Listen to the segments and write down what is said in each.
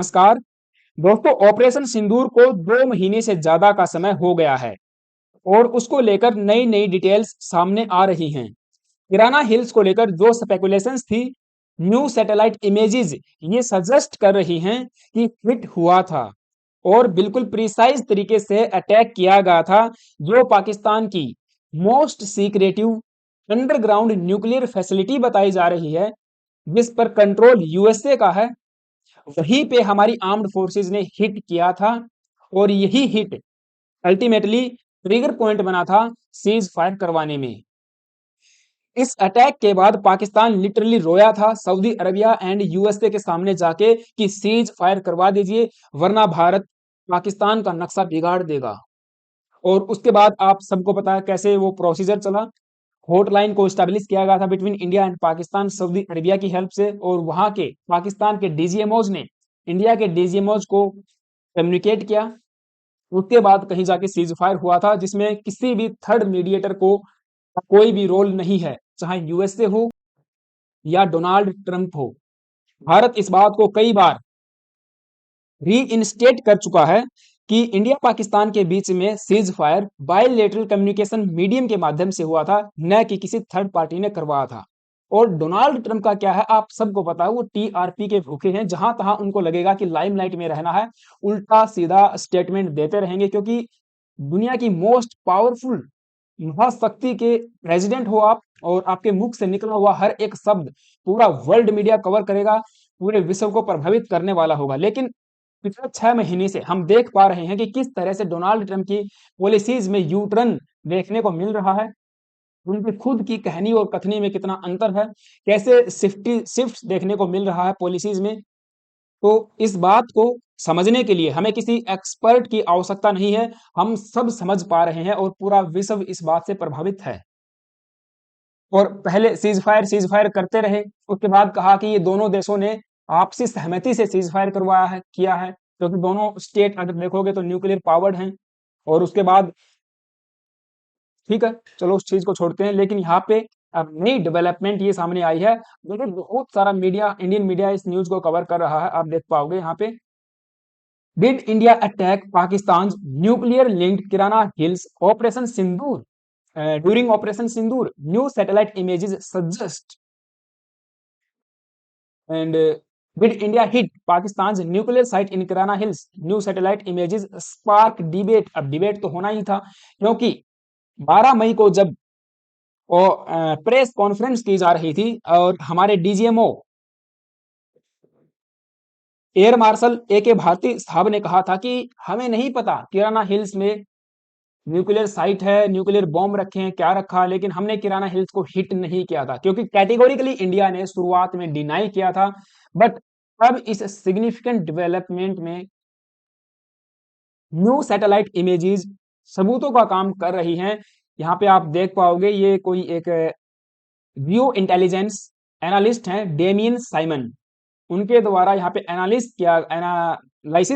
नमस्कार दोस्तों। ऑपरेशन सिंदूर को 2 महीने से ज्यादा का समय हो गया है और उसको लेकर नई नई डिटेल्स सामने आ रही हैं। किराना हिल्स को लेकर जो स्पेकुलेशंस थी, न्यू सैटेलाइट इमेजेस ये सजेस्ट कर रही हैं कि हिट हुआ था और बिल्कुल प्रिसाइज तरीके से अटैक किया गया था, जो पाकिस्तान की most secretive underground nuclear facility बताई जा रही है, जिस पर कंट्रोल यूएसए का है। वहीं पे हमारी आर्म्ड फोर्सेस ने हिट किया था और यही हिट अल्टीमेटली ट्रिगर पॉइंट बना था सीज फायर करवाने में। इस अटैक के बाद पाकिस्तान लिटरली रोया था सऊदी अरबिया एंड यूएसए के सामने जाके कि सीज फायर करवा दीजिए, वरना भारत पाकिस्तान का नक्शा बिगाड़ देगा। और उसके बाद आप सबको पता है कैसे वो प्रोसीजर चला। हॉटलाइन को स्टैब्लिश किया गया था between India and Pakistan Saudi Arabia की हेल्प से, और वहां के पाकिस्तान के डीजीएमओज ने इंडिया के डीजीएमओज को कम्युनिकेट किया। उसके बाद कहीं जाके सीज फायर हुआ था, जिसमें किसी भी थर्ड मीडिएटर को कोई भी रोल नहीं है, चाहे यूएसए हो या डोनाल्ड ट्रंप हो। भारत इस बात को कई बार री इंस्टेट कर चुका है कि इंडिया पाकिस्तान के बीच में cease fire bilateral communication medium के माध्यम से हुआ था, न कि किसी थर्ड पार्टी ने करवाया था। और डोनाल्ड ट्रंप का क्या है, आप सबको पता है, वो टीआरपी के भूखे हैं। जहां तहां उनको लगेगा कि लाइमलाइट में रहना है, उल्टा सीधा स्टेटमेंट देते रहेंगे, क्योंकि दुनिया की मोस्ट पावरफुल महाशक्ति के प्रेसिडेंट हो आप, और आपके मुख से निकला हुआ हर एक शब्द पूरा वर्ल्ड मीडिया कवर करेगा, पूरे विश्व को प्रभावित करने वाला होगा। लेकिन पिछले 6 महीने से हम देख पा रहे हैं कि किस तरह से डोनाल्ड ट्रंप की पॉलिसीज में यू टर्न देखने को मिल रहा है। उनकी खुद की कहनी और कथनी में कितना अंतर है, कैसे शिफ्ट देखने को मिल रहा है पॉलिसीज में। तो इस बात को समझने के लिए हमें किसी एक्सपर्ट की आवश्यकता नहीं है, हम सब समझ पा रहे हैं और पूरा विश्व इस बात से प्रभावित है। और पहले सीज फायर करते रहे, उसके बाद कहा कि ये दोनों देशों ने आपसी सहमति से सीज फायर करवाया है, किया है, क्योंकि दोनों स्टेट अगर देखोगे तो न्यूक्लियर पावर्ड हैं। और उसके बाद ठीक है, चलो उस चीज को छोड़ते हैं, लेकिन यहाँ पे अब नई डेवलपमेंट ये सामने आई है। देखिए, बहुत सारा मीडिया, इंडियन मीडिया इस न्यूज को कवर कर रहा है, आप देख पाओगे यहाँ पे। Did India attack Pakistan nuclear linked kirana hills operation Sindoor during operation Sindoor, new satellite images suggest and did India hit Pakistan nuclear site in kirana hills, new satellite images spark debate. अब debate तो होना ही था, क्योंकि 12 मई को जब press conference की जा रही थी और हमारे डीजीएमओ एयर मार्शल ए के भारती साहब ने कहा था कि हमें नहीं पता किराना हिल्स में न्यूक्लियर साइट है, न्यूक्लियर बॉम्ब रखे हैं, क्या रखा, लेकिन हमने किराना हिल्स को हिट नहीं किया था, क्योंकि कैटेगोरिकली इंडिया ने शुरुआत में डिनाई किया था। बट अब इस सिग्निफिकेंट डेवलपमेंट में न्यू सैटेलाइट इमेजेस सबूतों का काम कर रही हैं। यहाँ पे आप देख पाओगे, ये कोई एक जियो इंटेलिजेंस एनालिस्ट हैं, डेमियन साइमन, उनके द्वारा यहाँ पे एनालिसिस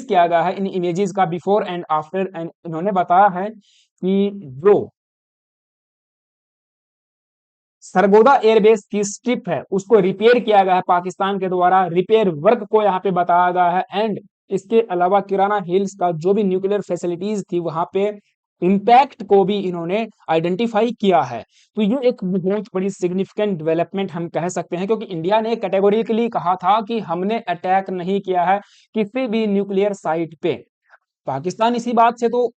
किया गया है इन इमेजेस का बिफोर एंड आफ्टर। एंड इन्होंने बताया है कि जो सरगोदा एयरबेस की स्ट्रिप है उसको रिपेयर किया गया है पाकिस्तान के द्वारा, रिपेयर वर्क को यहाँ पे बताया गया है। एंड इसके अलावा किराना हिल्स का जो भी न्यूक्लियर फैसिलिटीज थी वहां पे इम्पैक्ट को भी इन्होंने आइडेंटिफाई किया है। तो ये एक बहुत बड़ी सिग्निफिकेंट डेवलपमेंट हम कह सकते हैं, क्योंकि इंडिया ने कैटेगोरिकली कहा था कि हमने अटैक नहीं किया है किसी भी न्यूक्लियर साइट पे। पाकिस्तान इसी बात से तो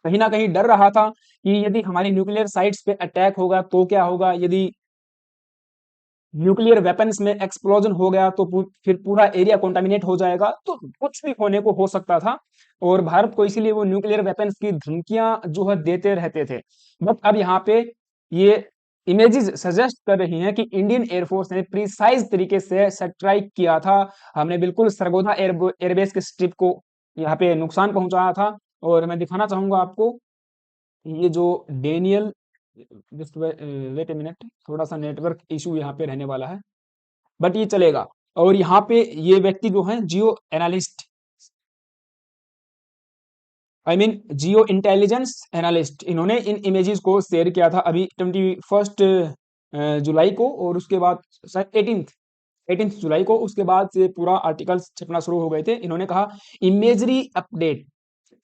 कहीं ना कहीं डर रहा था कि यदि हमारी न्यूक्लियर साइट्स पे अटैक होगा तो क्या होगा, यदि न्यूक्लियर वेपन्स में एक्सप्लोजन हो गया तो फिर पूरा एरिया कंटामिनेट हो जाएगा, तो कुछ भी होने को हो सकता था। और भारत को इसीलिए वो न्यूक्लियर वेपन्स की धमकियां जो है देते रहते थे। बट अब यहाँ पे ये इमेजेस सजेस्ट कर रही हैं कि इंडियन एयरफोर्स ने प्रिसाइज तरीके से स्ट्राइक किया था। हमने बिल्कुल सरगोधा एयरबेस के स्ट्रिप को यहाँ पे नुकसान पहुंचाया था। और मैं दिखाना चाहूंगा आपको, ये जो Daniel, just wait a minute, थोड़ा सा नेटवर्क इशू यहाँ पे रहने वाला है, बट ये चलेगा। और यहाँ पे ये व्यक्ति जो है geo analyst, I mean geo intelligence analyst, इन्होंने इन इमेजेस को शेयर किया था अभी 21 जुलाई को, और उसके बाद शायद 18 18 जुलाई को। उसके बाद से पूरा आर्टिकल्स छपना शुरू हो गए थे। इन्होंने कहा, imagery update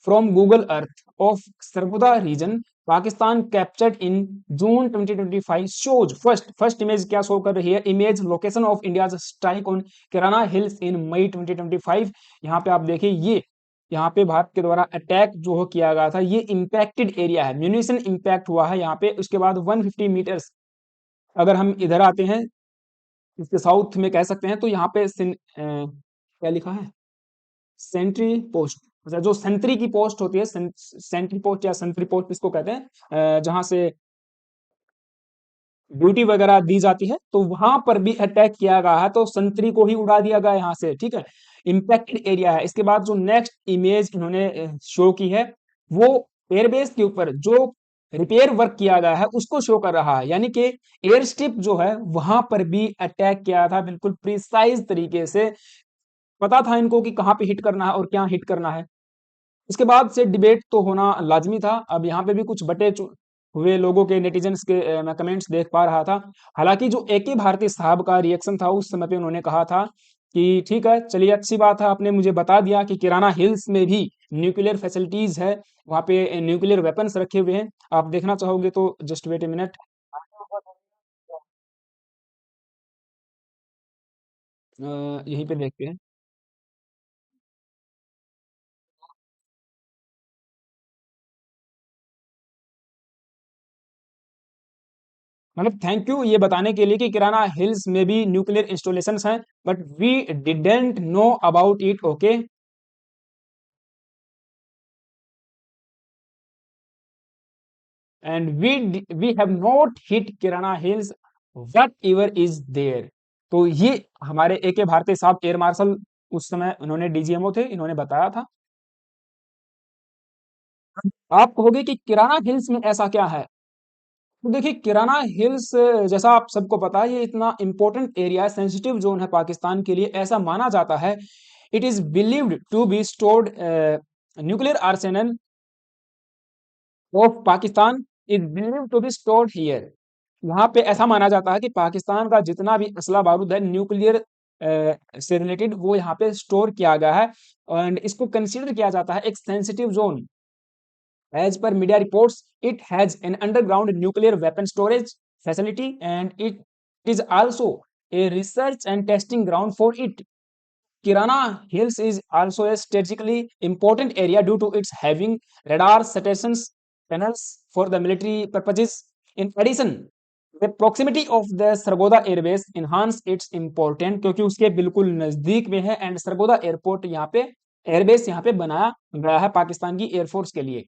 from Google Earth of Sargodha region Pakistan captured in June 2025 shows first image क्या शो कर रही है, image location of India's strike on Kirana Hills in May 2025। यहाँ पे आप देखिए, ये यहाँ पे भारत के द्वारा अटैक जो हो किया गया था, ये इम्पैक्टेड एरिया है, म्यूनिशन इम्पैक्ट हुआ है यहाँ पे। उसके बाद 150 मीटर्स अगर हम इधर आते हैं, इसके साउथ में कह सकते हैं, तो यहाँ पे क्या लिखा है, सेंट्री पोस्ट, अच्छा जो सेंट्री की पोस्ट होती है, सेंट्री पोस्ट या सेंट्री पोस्ट इसको कहते हैं, जहां से ड्यूटी वगैरह दी जाती है, तो वहां पर भी अटैक किया गया है, तो संतरी को ही उड़ा दिया गया यहाँ से, ठीक है। इम्पैक्टेड एरिया है। इसके बाद जो नेक्स्ट इमेज इन्होंने शो की है, वो एयरबेस के ऊपर जो रिपेयर वर्क किया गया है उसको शो कर रहा है, यानी कि एयर स्ट्रिप जो है वहां पर भी अटैक किया था, बिल्कुल प्रिसाइज तरीके से पता था इनको कि कहाँ पे हिट करना है और क्या हिट करना है। इसके बाद से डिबेट तो होना लाजमी था। अब यहाँ पे भी कुछ हुए लोगों के, नेटिजन्स के मैं कमेंट्स देख पा रहा था। हालांकि जो ए के भारती साहब का रिएक्शन था उस समय पे, उन्होंने कहा था कि ठीक है, चलिए अच्छी बात है, आपने मुझे बता दिया कि किराना हिल्स में भी न्यूक्लियर फैसिलिटीज है, वहाँ पे न्यूक्लियर वेपन्स रखे हुए हैं। आप देखना चाहोगे तो जस्ट वेट ए मिनट, यहीं पे देखते हैं। मतलब थैंक यू ये बताने के लिए कि किराना हिल्स में भी न्यूक्लियर इंस्टॉलेशंस हैं, but we didn't know about it, okay. And we have not hit Kirana Hills whatever is there. तो ये हमारे ए के भारती साहब एयर मार्शल उस समय उन्होंने डीजीएमओ थे, इन्होंने बताया था। आप कहोगे कि किराना हिल्स में ऐसा क्या है, तो देखिए किराना हिल्स, जैसा आप सबको पता है, ये इतना इंपॉर्टेंट एरिया, सेंसिटिव जोन है पाकिस्तान के लिए, ऐसा माना जाता है। It is believed to be stored nuclear arsenal of Pakistan is believed to be stored here. यहाँ पे ऐसा माना जाता है कि पाकिस्तान का जितना भी असला बारूद है न्यूक्लियर से रिलेटेड, वो यहाँ पे स्टोर किया गया है। एंड इसको कंसीडर किया जाता है एक sensitive zone. As per media reports, it has an underground nuclear weapon storage facility, and it is also a research and testing ground for it. Kirana Hills is also a strategically important area due to its having radar stations, tunnels for the military purposes. In addition, the proximity of the Sargodha airbase enhance its importance, क्योंकि उसके बिल्कुल नजदीक में है, and Sargodha airport यहाँ पे, airbase यहाँ पे बनाया गया है पाकिस्तान की एयरफोर्स के लिए,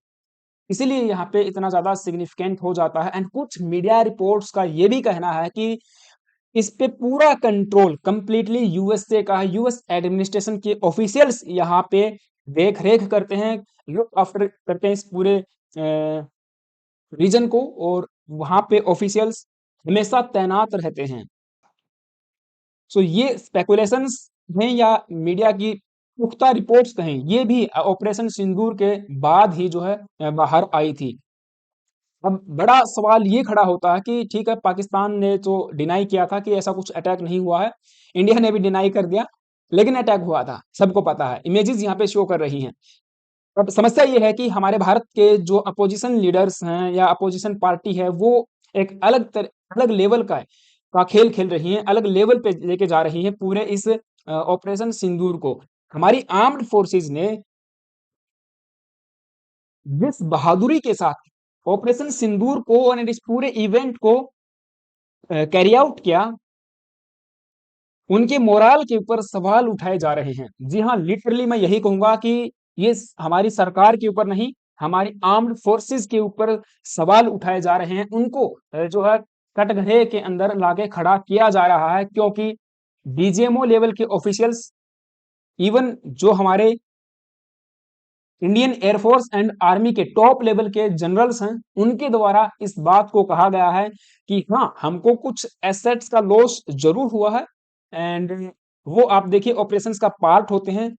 इसीलिए यहाँ पे इतना ज्यादा सिग्निफिकेंट हो जाता है। एंड कुछ मीडिया रिपोर्ट्स का ये भी कहना है कि इस पे पूरा कंट्रोल कंप्लीटली यूएसए का है, यूएस एडमिनिस्ट्रेशन के ऑफिशियल्स यहाँ पे देख रेख करते हैं, लुक आफ्टर करते हैं इस पूरे रीजन को, और वहां पे ऑफिशियल्स हमेशा तैनात रहते हैं। सो ये स्पेकुलेशंस हैं या मीडिया की पुख्ता रिपोर्ट्स कहें, ये भी ऑपरेशन सिंदूर के बाद ही जो है बाहर आई थी। अब बड़ा सवाल ये खड़ा होता है कि ठीक है, पाकिस्तान ने तो डिनाई किया था कि ऐसा कुछ अटैक नहीं हुआ है, इंडिया ने भी डिनाई कर दिया, लेकिन अटैक हुआ था, सबको पता है, इमेजेस यहाँ पे शो कर रही हैं। अब समस्या ये है कि हमारे भारत के जो अपोजिशन लीडर्स हैं या अपोजिशन पार्टी है, वो एक अलग लेवल का खेल खेल रही हैं, अलग लेवल पे लेके जा रही हैं पूरे इस ऑपरेशन सिंदूर को। हमारी आर्म्ड फोर्सेस ने जिस बहादुरी के साथ ऑपरेशन सिंदूर को और इस पूरे इवेंट को कैरी आउट किया, उनके मोराल के ऊपर सवाल उठाए जा रहे हैं। जी हाँ, लिटरली मैं यही कहूंगा कि ये हमारी सरकार के ऊपर नहीं, हमारी आर्म्ड फोर्सेस के ऊपर सवाल उठाए जा रहे हैं। उनको जो है कटघरे के अंदर लाके खड़ा किया जा रहा है, क्योंकि डीजीएमओ लेवल के ऑफिशियल्स, इवन जो हमारे इंडियन एयरफोर्स एंड आर्मी के टॉप लेवल के जनरल्स हैं, उनके द्वारा इस बात को कहा गया है कि हाँ, हमको कुछ एसेट्स का लॉस जरूर हुआ है, एंड वो आप देखिए ऑपरेशंस का पार्ट होते हैं,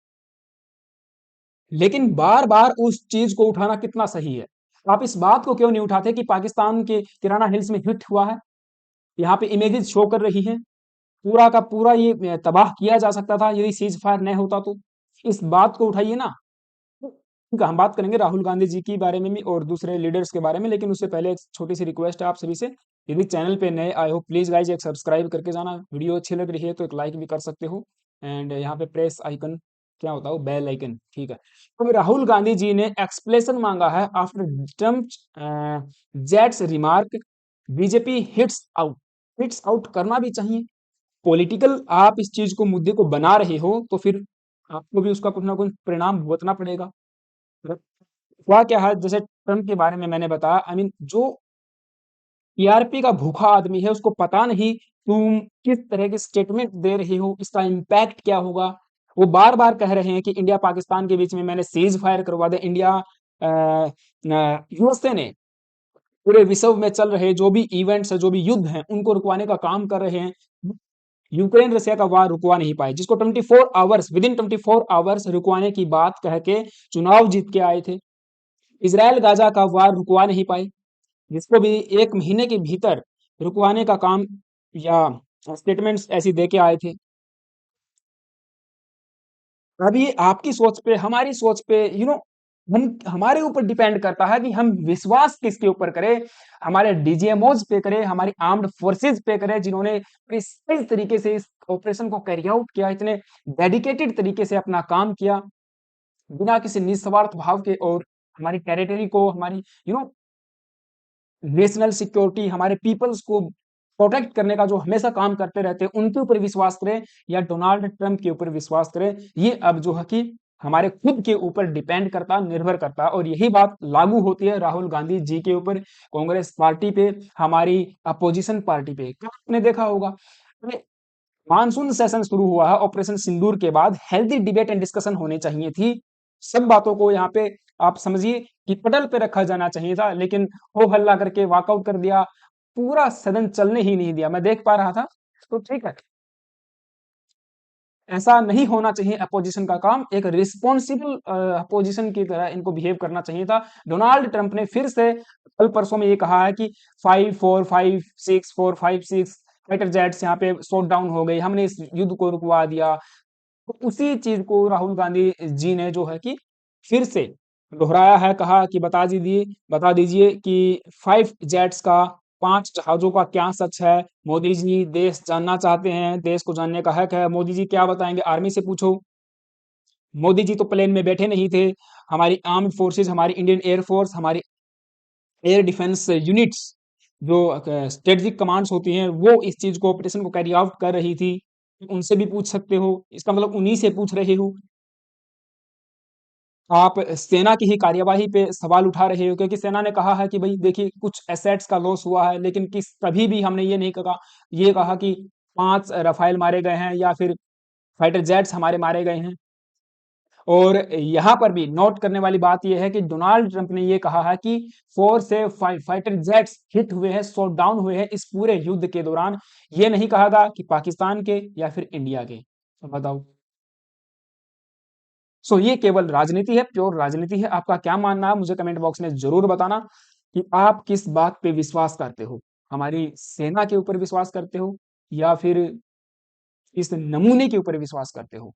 लेकिन बार बार उस चीज को उठाना कितना सही है। आप इस बात को क्यों नहीं उठाते कि पाकिस्तान के किराना हिल्स में हिट हुआ है, यहाँ पे इमेजेस शो कर रही हैं, पूरा का पूरा ये तबाह किया जा सकता था यदि सीज फायर नहीं होता तो। इस बात को उठाइए ना। ठीक है, हम बात करेंगे राहुल गांधी जी के बारे में भी और दूसरे लीडर्स के बारे में, लेकिन उससे पहले एक छोटी सी रिक्वेस्ट है आप सभी से। यदि चैनल पे नए आए हो प्लीज गाइज एक सब्सक्राइब करके जाना, वीडियो अच्छी लग रही है तो एक लाइक भी कर सकते हो, एंड यहाँ पे प्रेस आइकन, क्या होता है वो, बेल आइकन, ठीक है। तो राहुल गांधी जी ने एक्सप्लेनेशन मांगा है after Trump jets remark, BJP hits out करना भी चाहिए। पॉलिटिकल आप इस चीज को, मुद्दे को बना रहे हो तो फिर आपको भी उसका कुछ ना कुछ परिणाम भुगतना पड़ेगा। हुआ क्या है, जैसे ट्रम्प के बारे में मैंने बताया, आई मीन जो टीआरपी का भूखा आदमी है उसको पता नहीं तुम किस तरह के स्टेटमेंट दे रहे हो, इसका इम्पैक्ट क्या होगा। वो बार बार कह रहे हैं कि इंडिया पाकिस्तान के बीच में मैंने सीज फायर करवा दे, इंडिया यूएसए ने पूरे विश्व में चल रहे जो भी इवेंट्स है, जो भी युद्ध हैं, उनको रुकवाने का काम कर रहे हैं। यूक्रेन रशिया का वार रुकवा नहीं पाए, जिसको 24 आवर्स, विद इन 24 आवर्स रुकवाने की बात कह के चुनाव जीत के आए थे। इसराइल गाजा का वार रुकवा नहीं पाए, जिसको भी 1 महीने के भीतर रुकवाने का काम या स्टेटमेंट्स ऐसी दे के आए थे। अब ये आपकी सोच पे, हमारी सोच पे, हम, हमारे ऊपर डिपेंड करता है कि हम विश्वास किसके ऊपर करें। हमारे डीजीएमओज पे करें, हमारी आर्म्ड फोर्सेस पे करें, जिन्होंने प्रिसाइज तरीके से इस ऑपरेशन को कैरी आउट किया, इतने डेडिकेटेड तरीके से अपना काम किया, बिना किसी निस्वार्थ भाव के, और हमारी टेरिटरी को, हमारी नेशनल सिक्योरिटी, हमारे पीपल्स को प्रोटेक्ट करने का जो हमेशा काम करते रहते हैं, उनके ऊपर विश्वास करें या डोनाल्ड ट्रंप के ऊपर विश्वास करें, ये अब जो है कि हमारे खुद के ऊपर डिपेंड करता, निर्भर करता। और यही बात लागू होती है राहुल गांधी जी के ऊपर, कांग्रेस पार्टी पे, हमारी अपोजिशन पार्टी पे। आपने देखा होगा मानसून सेशन शुरू हुआ है ऑपरेशन सिंदूर के बाद, हेल्दी डिबेट एंड डिस्कशन होनी चाहिए थी। सब बातों को यहाँ पे आप समझिए कि पटल पे रखा जाना चाहिए था, लेकिन हो हल्ला करके वॉकआउट कर दिया, पूरा सदन चलने ही नहीं दिया। मैं देख पा रहा था, तो ठीक है, ऐसा नहीं होना चाहिए। अपोजिशन का काम एक रिस्पॉन्सिबल अपोजिशन की तरह इनको बिहेव करना चाहिए था। डोनाल्ड ट्रंप ने फिर से कल परसों में ये कहा है कि 5 4 5 6 4 5 6 फाइटर जेट्स यहाँ पे शॉट डाउन हो गई, हमने इस युद्ध को रुकवा दिया। तो उसी चीज को राहुल गांधी जी ने जो है कि फिर से दोहराया है, कहा कि बता दीजिए कि 5 जेट्स का, 5 जहाजों का क्या सच है। मोदी जी देश जानना चाहते हैं, देश को जानने का हक है। मोदी जी क्या बताएंगे, आर्मी से पूछो। मोदी जी तो प्लेन में बैठे नहीं थे। हमारी आर्म्ड फोर्सेस, हमारी इंडियन एयरफोर्स, हमारी एयर डिफेंस यूनिट्स, जो स्ट्रेटेजिक कमांड्स होती हैं, वो इस चीज को, ऑपरेशन को कैरी आउट कर रही थी। उनसे भी पूछ सकते हो, इसका मतलब उन्हीं से पूछ रहे हो। आप सेना की ही कार्यवाही पे सवाल उठा रहे हो, क्योंकि सेना ने कहा है कि भाई देखिए कुछ एसेट्स का लॉस हुआ है, लेकिन किस कभी भी हमने ये कहा कि 5 रफाइल मारे गए हैं या फिर फाइटर जेट्स हमारे मारे गए हैं। और यहाँ पर भी नोट करने वाली बात यह है कि डोनाल्ड ट्रंप ने ये कहा है कि 4 से 5 फाइटर जेट्स हिट हुए हैं, शॉट डाउन हुए हैं इस पूरे युद्ध के दौरान। ये नहीं कहा था कि पाकिस्तान के या फिर इंडिया के। तो बताओ। सो ये केवल राजनीति है, प्योर राजनीति है। आपका क्या मानना है मुझे कमेंट बॉक्स में जरूर बताना कि आप किस बात पे विश्वास करते हो। हमारी सेना के ऊपर विश्वास करते हो या फिर इस नमूने के ऊपर विश्वास करते हो।